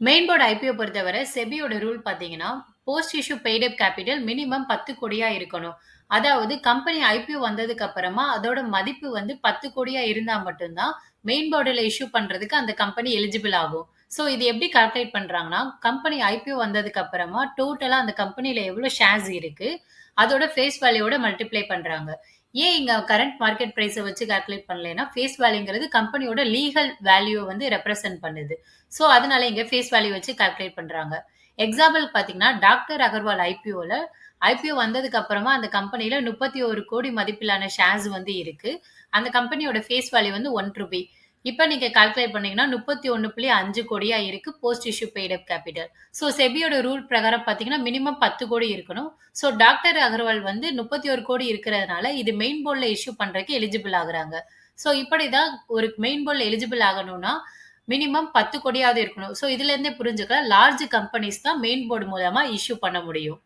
Main board IPO பொறுத்தவரை செபியோட rule பார்த்தீங்கன்னா, post issue paid up capital minimum 10 கோடியா இருக்கணும். அதாவது கம்பெனி ஐபிஓ வந்ததுக்கு அப்புறமா அதோட மதிப்பு வந்து 10 கோடியா இருந்தா மட்டும் தான் மெயின் போர்டுல இஷ்யூ பண்றதுக்கு அந்த கம்பெனி எலிஜிபிள் ஆகும். ஸோ இது எப்படி கால்குலேட் பண்றாங்கன்னா, கம்பெனி ஐபிஓ வந்ததுக்கு அப்புறமா டோட்டலா அந்த கம்பெனில எவ்வளோ ஷேர்ஸ் இருக்கு, அதோட ஃபேஸ் வேல்யூவோட மல்டிப்ளை பண்றாங்க. ஏன் இங்க கரண்ட் மார்க்கெட் பிரைஸ வச்சு கால்குலேட் பண்ணலைன்னா, ஃபேஸ் வேல்யூங்கிறது கம்பெனியோட லீகல் வேல்யூவ வந்து ரெப்ரசன்ட் பண்ணுது. ஸோ அதனால இங்க ஃபேஸ் வேல்யூ வச்சு கால்குலேட் பண்றாங்க. எக்ஸாம்பிள் பார்த்தீங்கன்னா, டாக்டர் அகர்வால் ஐபிஓ வந்ததுக்கு அப்புறமா அந்த கம்பெனில 31,00,00,000 மதிப்பிலான ஷேர்ஸ் வந்து இருக்கு. அந்த கம்பெனியோட ஃபேஸ் வேல்யூ வந்து ₹1. இப்ப நீங்க கால்குலேட் பண்ணீங்கன்னா 31.5 கோடியா இருக்கு post issue paid up capital. So செபியோட ரூல் பிரகாரம் பார்த்தீங்கன்னா, மினிமம் 10 கோடி இருக்கணும். ஸோ டாக்டர் அகர்வால் வந்து 31 கோடி இருக்கிறதுனால, இது மெயின் போர்ட்ல இஷ்யூ பண்றதுக்கு எலிஜிபிள் ஆகுறாங்க. ஸோ இப்படிதான் ஒரு மெயின் போர்ட்ல எலிஜிபிள் ஆகணும்னா, மினிமம் 10 கோடியாவது இருக்கணும். ஸோ இதுல இருந்தே புரிஞ்சுக்கலாம், லார்ஜ் கம்பெனிஸ் தான் மெயின் போர்ட் மூலமா இஷ்யூ பண்ண முடியும்.